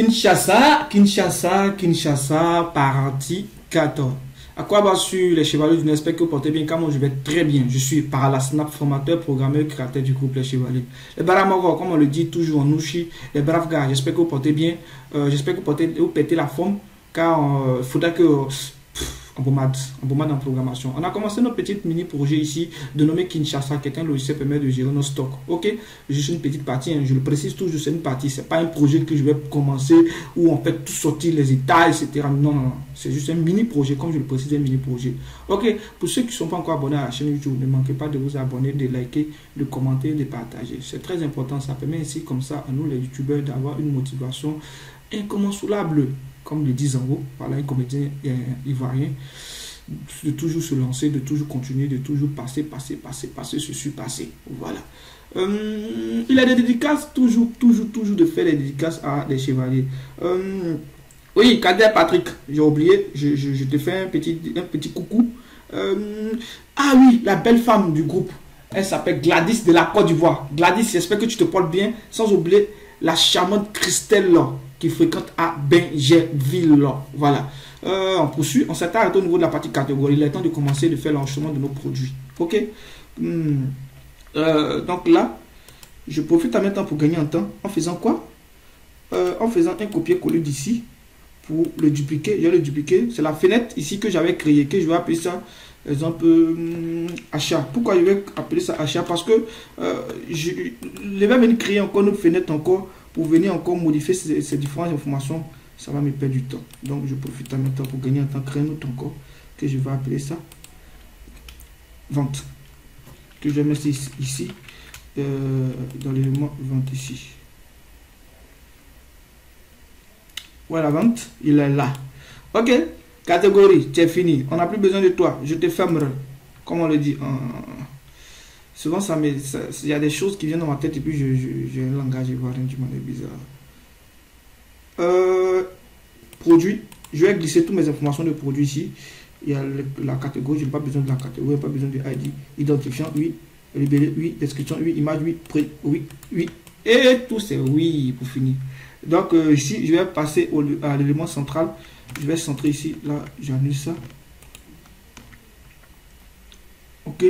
Kinshasa, partie 14. À quoi va sur les Chevaliers du J'espère que vous portez bien. Comment je vais très bien. Je suis par la Snap, formateur, programmeur, créateur du groupe Les Chevaliers. Les Baramogos, comme on le dit toujours en Nouchi, les braves gars, j'espère que vous portez bien. J'espère que vous pétez la forme. Car il faudra que. En pommade en programmation. On a commencé notre petit mini projet ici, de nommer Kinshasa, qui est un logiciel qui permet de gérer nos stocks. Ok, juste une petite partie, hein, je le précise toujours, c'est une partie, c'est pas un projet que je vais commencer où on fait tout sortir les états, etc. Non, non, non, c'est juste un mini projet, comme je le précise, un mini projet. Ok, pour ceux qui ne sont pas encore abonnés à la chaîne YouTube, ne manquez pas de vous abonner, de liker, de commenter, de partager. C'est très important, ça permet ainsi, comme ça, à nous les youtubeurs, d'avoir une motivation incommensurable. Comme le disent en haut, voilà, un comédien ivoirien, de toujours se lancer, de toujours continuer, de toujours passer, se surpasser. Voilà. Il a des dédicaces, toujours de faire des dédicaces à des chevaliers. Oui, Kader Patrick, j'ai oublié, je te fais un petit coucou. Ah oui, la belle femme du groupe, elle s'appelle Gladys de la Côte d'Ivoire. Gladys, j'espère que tu te portes bien, sans oublier la charmante Christelle qui fréquente à Benjerville. Voilà. On poursuit. On s'est arrêté au niveau de la partie catégorie. Il est temps de commencer de faire l'enregistrement de nos produits. Ok. Donc là, je profite en même temps pour gagner en temps. En faisant quoi? En faisant un copier-coller d'ici pour le dupliquer. Je vais le dupliquer. C'est la fenêtre ici que j'avais créée, que je vais appeler ça, exemple, achat. Pourquoi je vais appeler ça achat? Parce que je vais venir créer encore une autre fenêtre encore pour venir encore modifier ces différentes informations. Ça va me perdre du temps. Donc je profite en même temps pour gagner en temps, créer un autre encore que je vais appeler ça vente. Que je vais mettre ici dans l'élément vente ici. Voilà, vente, il est là. Ok, catégorie, c'est fini. On n'a plus besoin de toi. Je te fermerai. Comme on le dit. Souvent, il y a des choses qui viennent dans ma tête et puis j'ai un langage ivoirien du monde bizarre. Produit. Je vais glisser toutes mes informations de produit ici. Il y a la catégorie. Je n'ai pas besoin de la catégorie, pas besoin de ID. Identifiant, oui. Libellé, oui. Description, oui. Image, oui. Prix, oui. Oui. Et tout c'est oui pour finir. Donc ici, je vais passer à l'élément central. Je vais centrer ici. Là, j'annule ça. Ok.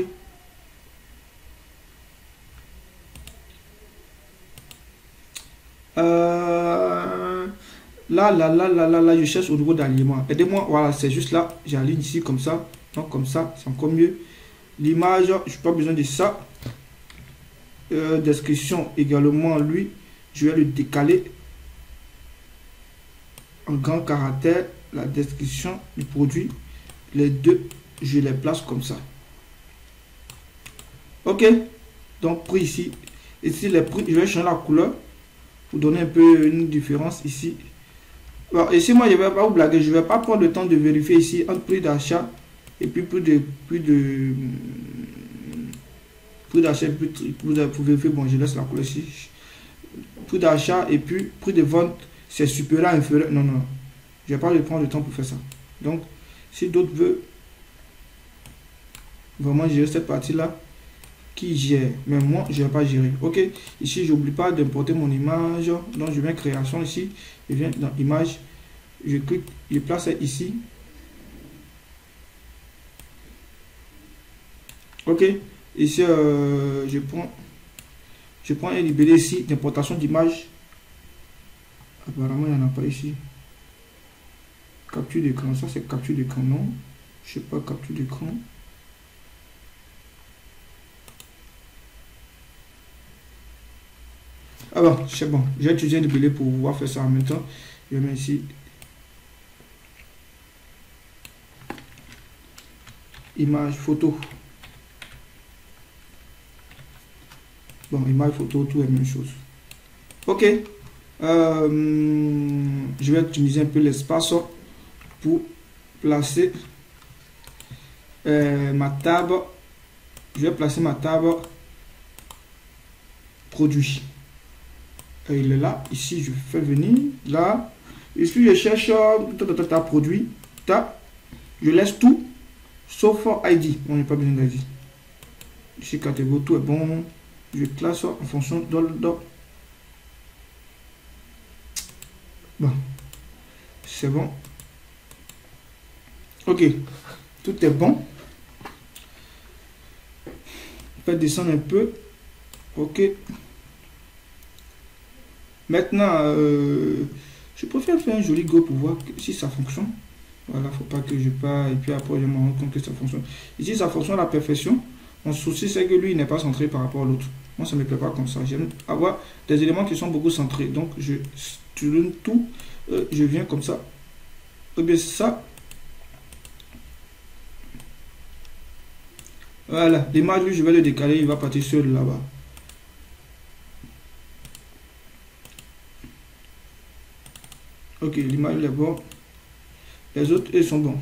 Là, je cherche au niveau d'alignement. Aidez-moi, voilà, c'est juste là. J'aligne ici comme ça. Donc, comme ça, c'est encore mieux. L'image, je n'ai pas besoin de ça. Description également, lui, je vais le décaler en grand caractère. La description du produit, les deux, je les place comme ça. Ok. Donc, prix ici. Ici, les prix, je vais changer la couleur pour donner un peu une différence ici. Bon, ici, moi, je ne vais pas vous blaguer. Je ne vais pas prendre le temps de vérifier ici entre prix d'achat et puis prix d'achat, pour vérifier. Bon, je laisse la couleur ici. Prix d'achat et puis prix de vente, c'est supérieur à inférieur. Non, non. Je ne vais pas prendre le temps pour faire ça. Donc, si d'autres veulent vraiment gérer cette partie-là, qui gère, mais moi je ne vais pas gérer. Ok, ici j'oublie pas d'importer mon image, donc je viens création ici, je viens dans image, je clique, je place ici. Ok, ici je prends un libellé ici d'importation d'image. Apparemment il n'y en a pas ici. Capture d'écran, ça c'est capture d'écran, non, je sais pas, capture d'écran. Ah bon, c'est bon. J'ai utilisé un libellé pour pouvoir faire ça en même temps. Je mets ici. Image, photo. Bon, image, photo, tout est la même chose. Ok. Je vais utiliser un peu l'espace pour placer ma table. Je vais placer ma table produit. Il est là, ici je fais venir, là, ici je cherche produit, je laisse tout, sauf ID, on n'a pas besoin d'ID. Ici catégorie, tout est bon, je classe en fonction de Bon, c'est bon. Ok, tout est bon. On peut descendre un peu. Ok. Maintenant, je préfère faire un joli go pour voir si ça fonctionne. Voilà, faut pas que je parte et puis après je me rends compte que ça fonctionne. Ici, ça fonctionne à la perfection. Mon souci, c'est que lui, il n'est pas centré par rapport à l'autre. Moi, ça ne me plaît pas comme ça. J'aime avoir des éléments qui sont beaucoup centrés. Donc, je tourne tout. Je viens comme ça. Et bien, ça. Voilà. L'image, lui, je vais le décaler. Il va partir sur là-bas. Ok, l'image est bon. Les autres, ils sont bons.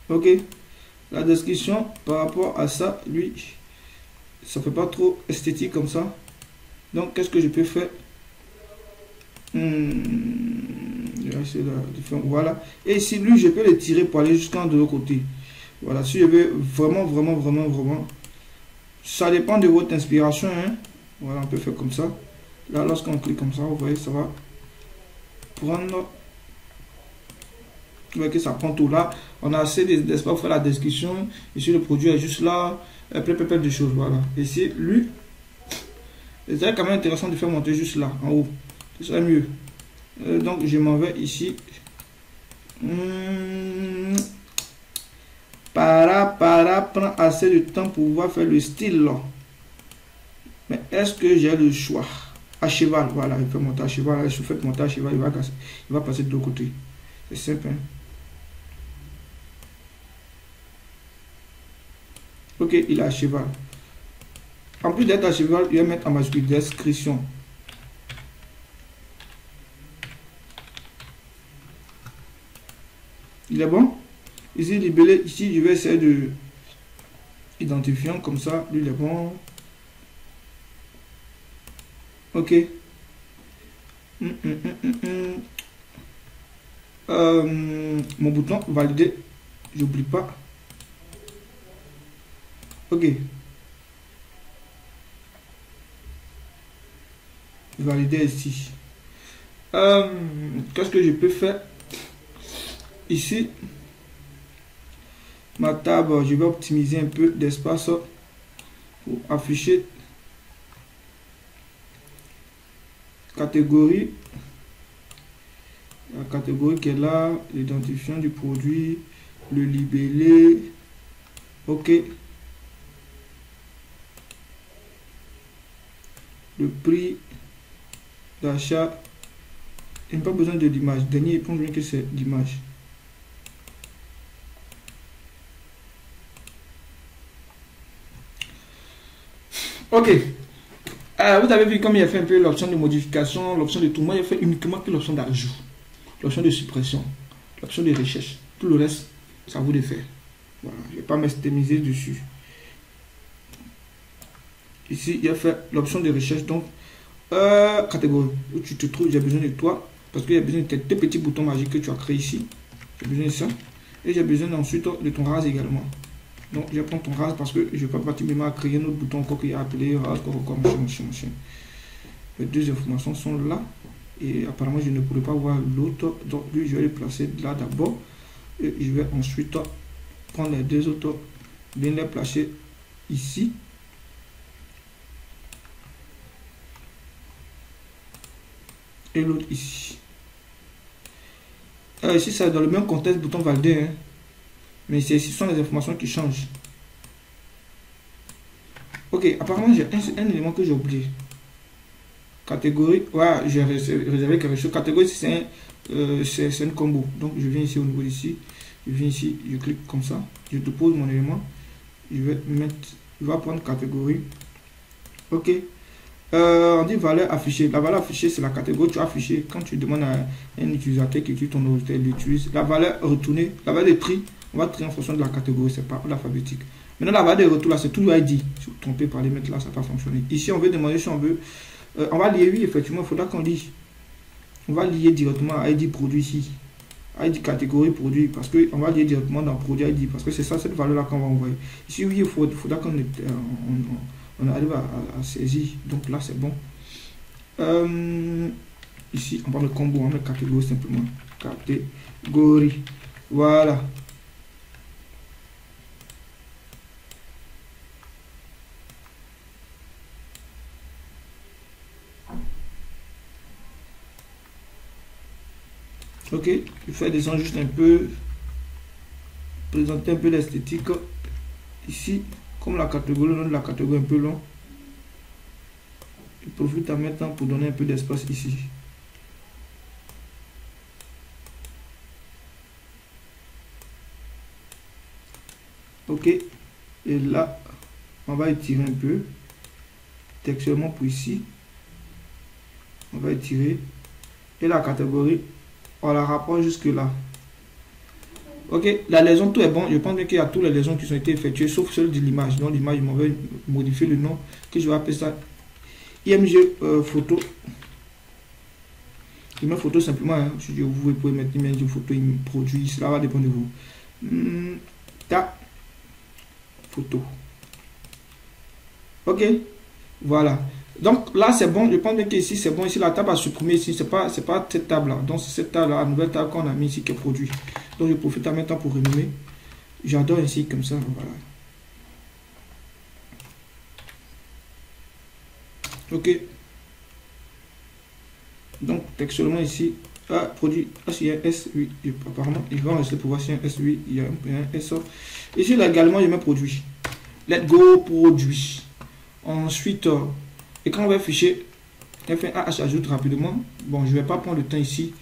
Ok. La description par rapport à ça, lui, ça fait pas trop esthétique comme ça. Donc, qu'est-ce que je peux faire? Voilà. Et ici, lui, je peux le tirer pour aller jusqu'en de l'autre côté. Voilà. Si je veux vraiment. Ça dépend de votre inspiration. Hein. Voilà, on peut faire comme ça. Là, lorsqu'on clique comme ça, vous voyez, ça va prendre. Vous voyez que ça prend tout là. On a assez d'espace pour faire la description. Ici, le produit est juste là. Plein de choses. Voilà. Ici, lui, c'est quand même intéressant de faire monter juste là, en haut. Ce serait mieux. Donc, je m'en vais ici. Prend assez de temps pour pouvoir faire le style là. Mais est-ce que j'ai le choix? À cheval, voilà, il peut monter à cheval. Je fais monter à cheval, il va passer de l'autre côté. C'est simple. Hein? Ok, il est à cheval. En plus d'être à cheval, il va mettre en majuscule description. Il est bon? Ici, libellé, ici, je vais essayer de identifier comme ça. Lui, il est bon. Ok. Mon bouton valider, j'oublie pas. Ok. Valider ici. Qu'est-ce que je peux faire? Ici, ma table, je vais optimiser un peu d'espace pour afficher catégorie. La catégorie qui est là, l'identifiant du produit, le libellé. Ok. Le prix d'achat. Il n'y a pas besoin de l'image. Dernier, il pense bien que c'est l'image. Ok. Vous avez vu comme il a fait un peu l'option de modification, l'option de tout. Moi, il a fait uniquement que l'option d'ajout, l'option de suppression, l'option de recherche. Tout le reste, c'est à vous de faire. Voilà. Je ne vais pas m'extrémiser dessus. Ici, il a fait l'option de recherche. Donc, catégorie où tu te trouves, j'ai besoin de toi. Parce qu'il y a besoin de tes deux petits boutons magiques que tu as créés ici. J'ai besoin de ça. Et j'ai besoin ensuite de ton rase également. Donc, je prends ton rase parce que je ne vais pas pratiquement à créer un autre bouton encore qui est appelé rase, machin. Les deux informations sont là. Et apparemment, je ne pourrais pas voir l'autre. Donc, lui, je vais le placer là d'abord. Et je vais ensuite prendre les deux autres, bien les placer ici. Et l'autre ici. Ici, c'est dans le même contexte, bouton valider. Hein. Mais ici, ce sont les informations qui changent. Ok, apparemment, j'ai un élément que j'ai oublié. Catégorie, ouais, j'ai réservé quelque chose. Catégorie, c'est un combo. Donc, je viens ici au niveau d'ici. Je viens ici, je clique comme ça. Je dépose mon élément. Je vais mettre, je vais prendre catégorie. Ok. On dit valeur affichée. La valeur affichée, c'est la catégorie que tu as affichée. Quand tu demandes à un utilisateur qui utilise ton ordinateur, il l'utilise. La valeur retournée, la valeur de tri, on va trier en fonction de la catégorie, c'est pas l'alphabétique. Maintenant, la valeur de retour, là, c'est toujours ID. Si vous trompez par les mettre là, ça n'a pas fonctionné. Ici, on veut demander si on veut. On va lier, oui, effectivement, il faudra qu'on lie. On va lier directement à ID produit ici. ID catégorie produit, parce qu'on va lier directement dans produit ID, parce que c'est ça, cette valeur-là qu'on va envoyer. Ici, oui, il faudra qu'on on arrive à saisir. Donc là, c'est bon. Ici, on va le combo, on met catégorie simplement. Catégorie. Voilà. Ok, je fais descendre juste un peu, présenter un peu l'esthétique. Ici, comme la catégorie, le nom de la catégorie est un peu long, je profite en même temps pour donner un peu d'espace ici. Ok, et là, on va étirer un peu, textuellement pour ici, on va étirer, et la catégorie, on la rapproche jusque là. Ok, la lésion, tout est bon. Je pense bien qu'il y a toutes les lésions qui ont été effectuées, sauf celle de l'image. Donc l'image, je vais modifier le nom, que je vais appeler ça IMG photo. Image photo simplement, hein. Vous pouvez mettre IMG photo, produit, cela va dépendre de vous. Ta photo. Ok, voilà. Donc là c'est bon, je pense bien qu'ici c'est bon. Ici la table à supprimer, ici c'est pas cette table là. Donc c'est cette table là, la nouvelle table qu'on a mis ici qui est produit. Donc je profite en même temps pour renommer. J'adore ici comme ça, voilà. Ok. Donc textuellement ici, produit il y a un S, oui, apparemment il va rester pour voir si y a un S, oui, il y a un S. Ici là également je mets produit. Let's go produit. Ensuite, écran web fichier, FAH ajoute rapidement. Bon, je vais pas prendre le temps ici.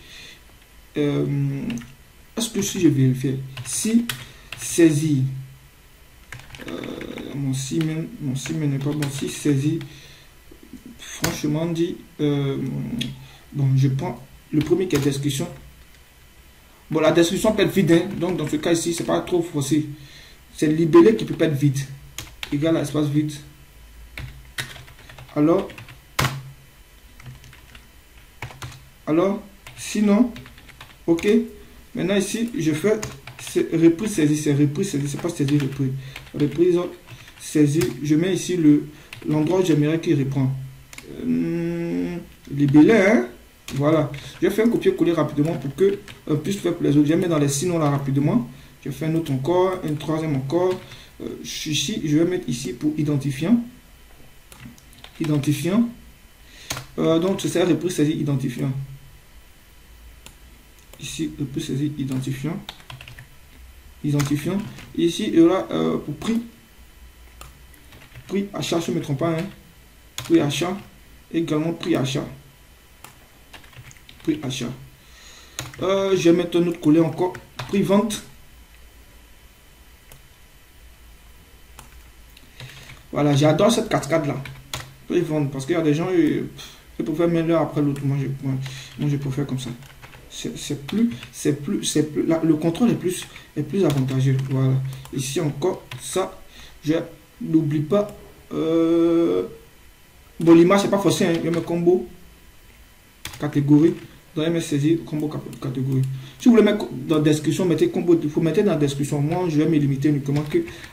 Est-ce que si je vérifie, si saisie, mon simen n'est pas bon, si saisie, franchement dit, bon, je prends le premier qui est description. Bon, la description peut être vide, hein, donc dans ce cas ici, c'est pas trop forcé. C'est libellé qui peut pas être vide, égal à espace vide. Alors, sinon, ok. Maintenant ici, je fais reprise saisie, c'est reprise saisie, c'est pas saisie reprise. Reprise saisie, je mets ici l'endroit où j'aimerais qu'il reprend. Libellé, hein. Voilà. Je fais un copier-coller rapidement pour que on puisse faire pour les autres. Je mets dans les sinon là rapidement. Je fais un autre encore, un troisième encore. Ici, je vais mettre ici pour identifiant. Identifiant. Donc, c'est ça, reprise saisie identifiant. Ici, reprise saisie identifiant. Identifiant. Ici, il y aura pour prix. Prix achat, je ne me trompe pas. Hein. Prix achat. Également prix achat. Prix achat. Je vais mettre un autre collet encore. Prix vente. Voilà, j'adore cette cascade là. Prix vente. Parce qu'il y a des gens, ils préfèrent mettre l'un après l'autre. Moi, je préfère comme ça. C'est plus, le contrôle est plus avantageux. Voilà. Ici encore, ça, je n'oublie pas. Bon, l'image, c'est pas forcé. Hein. Je mets combo catégorie. Dans MS saisir combo catégorie. Si vous voulez mettre dans la description, mettez combo. Il faut mettre dans la description. Moi, je vais me limiter uniquement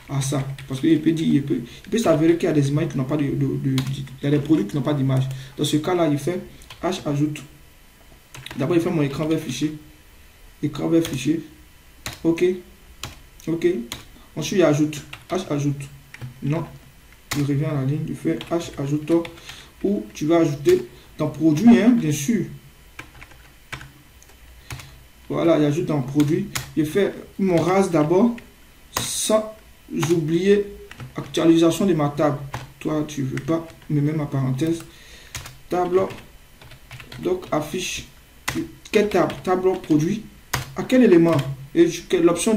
à ça. Parce qu'il peut dire, il peut s'avérer qu'il y a des images qui n'ont pas il y a des produits qui n'ont pas d'image. Dans ce cas-là, il fait H ajoute. D'abord, il fait mon écran vert fichier. Écran vert fichier. Ok. Ok. Ensuite, il ajoute. H ajoute. Non. Je reviens à la ligne. Je fais H ajoute. Ou tu vas ajouter dans produit, hein, bien sûr. Voilà, il ajoute dans produit. Je fais mon rase d'abord. Sans oublier actualisation de ma table. Toi, tu veux pas me mettre ma parenthèse. Table. Donc, affiche. Quelle table? Tableau produit. À quel élément? Et l'option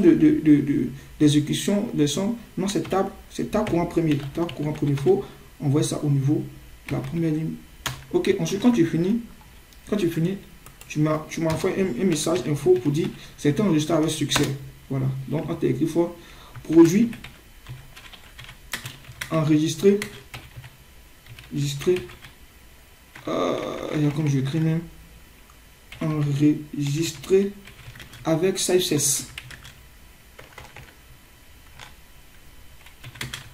d'exécution de son. Non, c'est table courant premier. Table courant premier. Il faut envoyer ça au niveau de la première ligne. Ok, ensuite, quand tu finis, tu m'envoies un message info pour dire c'est enregistré avec succès. Voilà. Donc, on t'a écrit fort. Produit. Enregistré. Enregistré. Comme je écris même. Enregistré avec success.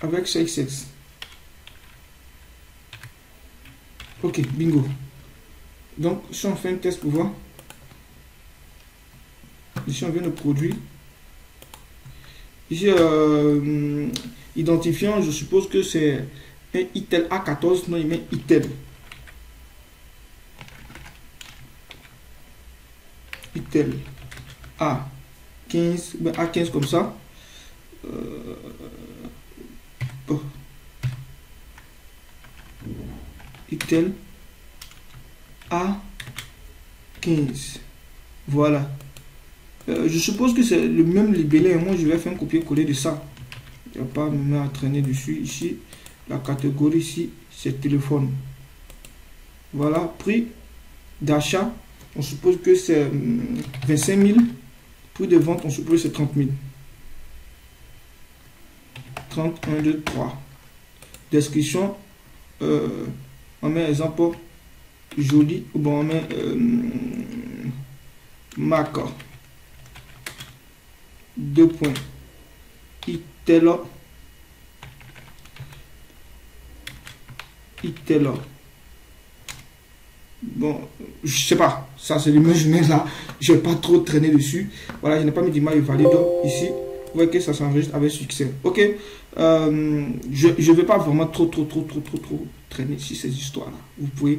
Avec success. Ok, bingo. Donc, si on fait un test pour voir. Ici, on vient de produire. Ici, identifiant, je suppose que c'est un Itel A14. Non, il met Itel. Itel A15. Ben A15 comme ça. Oh. Itel A15. Voilà. Je suppose que c'est le même libellé. Moi, je vais faire un copier-coller de ça. Il n'y a pas à me mettre à traîner dessus. Ici, la catégorie ici, c'est téléphone. Voilà. Prix d'achat, on suppose que c'est 25 000. Prix de vente, on suppose que c'est 30 000. 30, 1, 2, 3. Description, on met exemple joli. Ou bon, on met Mac. 2 points. Itel. Bon, je sais pas. Ça, c'est l'image, mais là, je vais pas trop traîner dessus. Voilà, je n'ai pas mis d'image valide ici. Vous voyez que ça s'enregistre avec succès. Ok. Je vais pas vraiment trop traîner sur ces histoires-là. Vous pouvez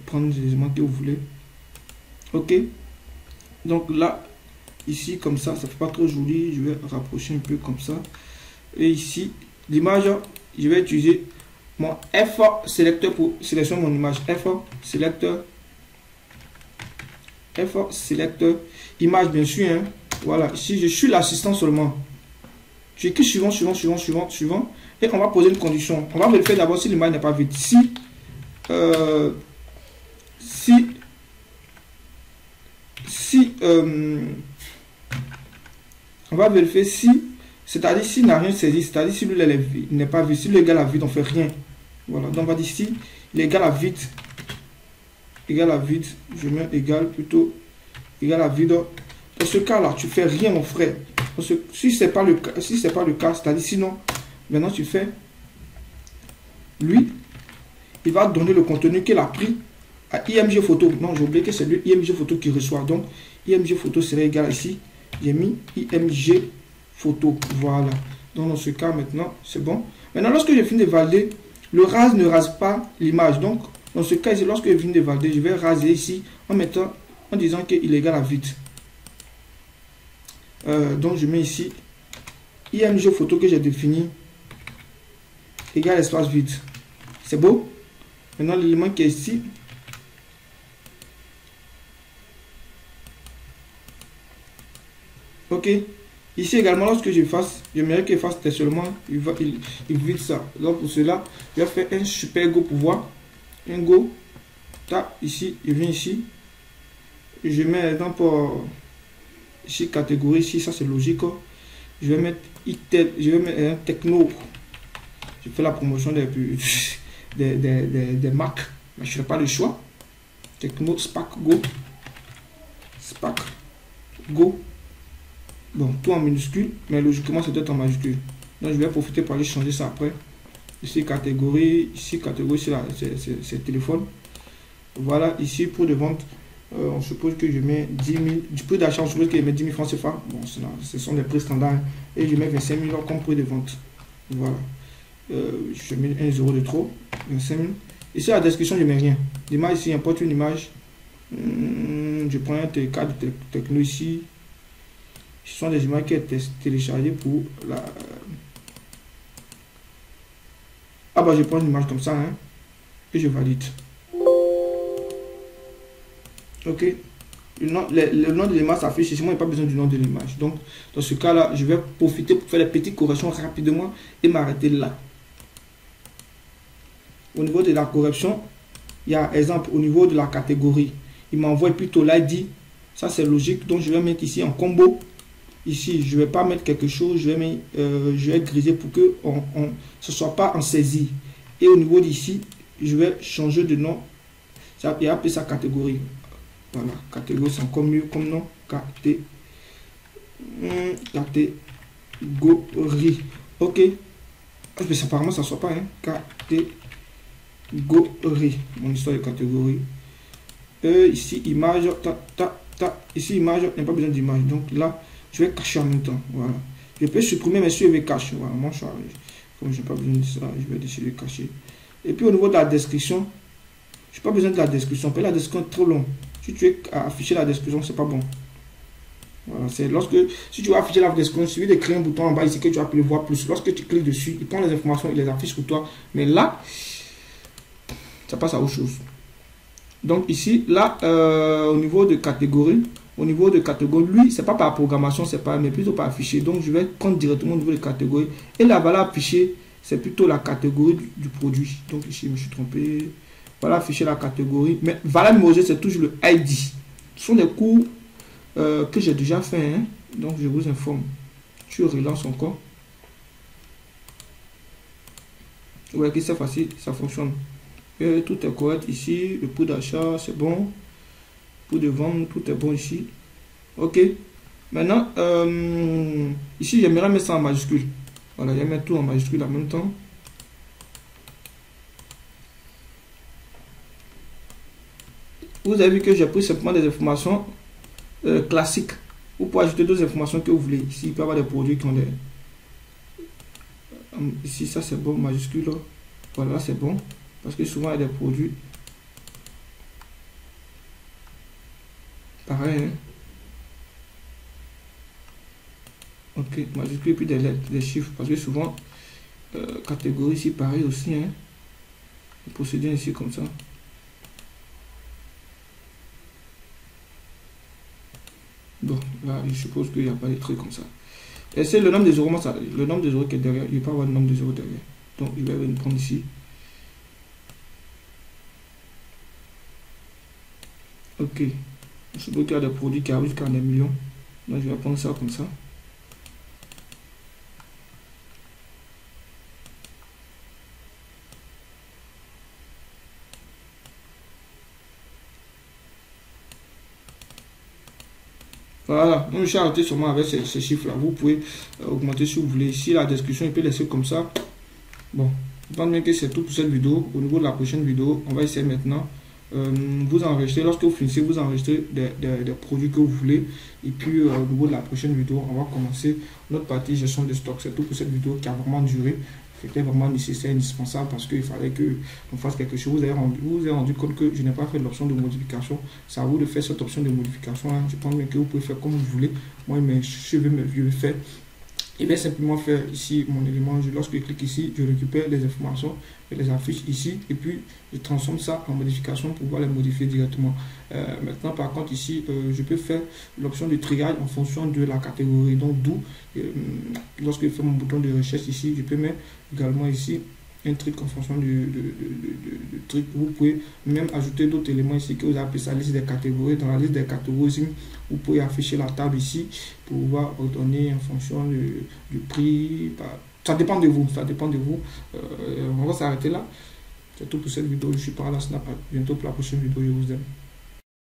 prendre les éléments que vous voulez. Ok. Donc là, ici, comme ça fait pas trop joli. Je vais rapprocher un peu comme ça. Et ici, l'image, je vais utiliser mon F sélecteur pour sélectionner mon image. F sélecteur. Image, bien sûr. Hein. Voilà, ici, je suis l'assistant seulement. J'écris suivant. Et on va poser une condition. On va vérifier d'abord si l'image n'est pas vide. On va vérifier si, c'est-à-dire s'il n'a rien saisi, c'est-à-dire si lui il n'est pas vide, si lui est égal à vide, on ne fait rien. Voilà, donc on va dire si il est égal à vide, je mets égal plutôt, égal à vide. Dans ce cas-là, tu fais rien, mon frère. Parce que si ce n'est pas le cas, c'est-à-dire sinon, maintenant tu fais, lui, il va donner le contenu qu'il a pris à IMG photo. Non, j'ai oublié que c'est lui IMG photo qui reçoit. Donc, IMG photo serait égal ici. J'ai mis IMG photo. Voilà. Donc, dans ce cas, maintenant, c'est bon. Maintenant, lorsque je finis de valider, le rase ne rase pas l'image. Donc, dans ce cas ici, lorsque je finis de valider, je vais raser ici en disant qu'il est égal à vide. Donc, je mets ici IMG photo que j'ai défini égal espace vide. C'est beau. Maintenant, l'élément qui est ici. Ok. Ici également, lorsque je fasse, j'aimerais qu'il fasse seulement, il vide ça. Donc pour cela, je vais faire un super go pour voir. Un go. Tac, ici, je viens ici. Je mets dans ici catégorie, ici, ça c'est logique. Je vais mettre Itel, je vais mettre un techno. Je fais la promotion des Mac. Mais je n'ai pas le choix. Techno Spark Go. Spark Go. Bon, tout en minuscule, mais logiquement, c'est peut-être en majuscule. Donc, je vais profiter pour aller changer ça après. Ici, catégorie, c'est téléphone. Voilà, ici, pour de vente, on suppose que je mets 10 000. Du prix d'achat, on suppose que je mets 10 000 francs CFA. Bon, ce sont des prix standards. Et je mets 25 000 comme prix de vente. Voilà. Je mets 1 euro de trop. 25 000. Ici, à la description, je mets rien. L'image, ici, importe une image. Je prends un cas de techno ici. Ce sont des images qui sont téléchargées pour la... Ah bah je prends une image comme ça, hein, et je valide. Ok. Le nom de l'image s'affiche ici. Moi, il n'y a pas besoin du nom de l'image. Donc, dans ce cas-là, je vais profiter pour faire les petites corrections rapidement et m'arrêter là. Au niveau de la correction, il y a exemple au niveau de la catégorie. Il m'envoie plutôt l'ID. Ça, c'est logique. Donc, je vais mettre ici en combo. Ici, je ne vais pas mettre quelque chose, je vais griser pour que ce ne soit pas en saisie. Et au niveau d'ici, je vais changer de nom. Ça, et appeler ça catégorie. Voilà, catégorie, c'est encore mieux comme nom. Catégorie. Ok. Mais apparemment, ça ne soit pas. Hein. catégorie. Mon histoire de catégorie. Ici, image, ici, image, il n'y a pas besoin d'image. Donc là, je vais cacher en même temps. Voilà. Je peux supprimer, mais si je vais cacher. Voilà, mon choix. Comme je n'ai pas besoin de ça, je vais décider de cacher. Et puis au niveau de la description, je n'ai pas besoin de la description. Parce que la description est trop longue. Si tu veux afficher la description, c'est pas bon. Voilà, c'est lorsque, si tu veux afficher la description, il suffit de créer un bouton en bas ici que tu vas appeler voir plus. Lorsque tu cliques dessus, il prend les informations, il les affiche pour toi. Mais là, ça passe à autre chose. Donc ici, là, au niveau de catégorie, lui, c'est pas par programmation, c'est pas, mais plutôt par afficher. Donc je vais prendre directement au niveau de catégorie. Et la valeur affichée, c'est plutôt la catégorie du produit. Donc ici, je me suis trompé. Voilà, afficher la catégorie. Mais valeur numérosée, c'est toujours le ID. Ce sont des cours que j'ai déjà fait. Hein. Donc je vous informe. Je relance encore. Vous voyez que c'est facile, ça fonctionne. Et tout est correct ici. Le prix d'achat, c'est bon. Pour de vente, tout est bon ici. Ok. Maintenant, ici, j'aimerais mettre ça en majuscule. Voilà, je vais mettre tout en majuscule en même temps. Vous avez vu que j'ai pris simplement des informations classiques. Vous pouvez ajouter d'autres informations que vous voulez. Ici, il peut y avoir des produits qui ont des... Ici, ça c'est bon, majuscule. Voilà, c'est bon. Parce que souvent, il y a des produits. Pareil. Hein? Ok, majuscule et puis des lettres, des chiffres. Parce que souvent, catégorie ici, pareil aussi. Hein? Procéder ici comme ça. Bon, là, je suppose qu'il n'y a pas de trucs comme ça. Et c'est le nombre des euros, ça, le nombre des euros qui est derrière. Il n'y a pas avoir le nombre des euros derrière. Donc, il va venir prendre ici. Ok. Je suppose qu'il y a des produits qui arrivent jusqu'à des millions. Donc, je vais prendre ça comme ça. Voilà, donc je suis arrêté seulement avec ces chiffres-là. Vous pouvez augmenter si vous voulez. Ici, la description, il peut laisser comme ça. Bon, je pense bien que c'est tout pour cette vidéo. Au niveau de la prochaine vidéo, on va essayer maintenant. Vous enregistrez, lorsque vous finissez, vous enregistrez des produits que vous voulez. Et puis, au niveau de la prochaine vidéo, on va commencer notre partie gestion de stock. C'est tout pour cette vidéo qui a vraiment duré. C'était vraiment nécessaire, indispensable parce qu'il fallait que on fasse quelque chose. Vous avez rendu compte que je n'ai pas fait l'option de modification. C'est à vous de faire cette option de modification. Hein. Je pense bien que vous pouvez faire comme vous voulez. Moi, je vais faire. Et bien simplement faire ici mon élément. Lorsque je clique ici, je récupère les informations, je les affiche ici et puis je transforme ça en modification pour pouvoir les modifier directement. Maintenant, par contre, ici, je peux faire l'option de triage en fonction de la catégorie. Donc, d'où, lorsque je fais mon bouton de recherche ici, je peux mettre également ici un truc en fonction du truc. Vous pouvez même ajouter d'autres éléments ici que vous appelez ça liste des catégories. Dans la liste des catégories, vous pouvez afficher la table ici pour pouvoir redonner en fonction du prix. Ça dépend de vous. Ça dépend de vous. On va s'arrêter là. C'est tout pour cette vidéo. Je suis par la Snap. À bientôt pour la prochaine vidéo. Je vous aime.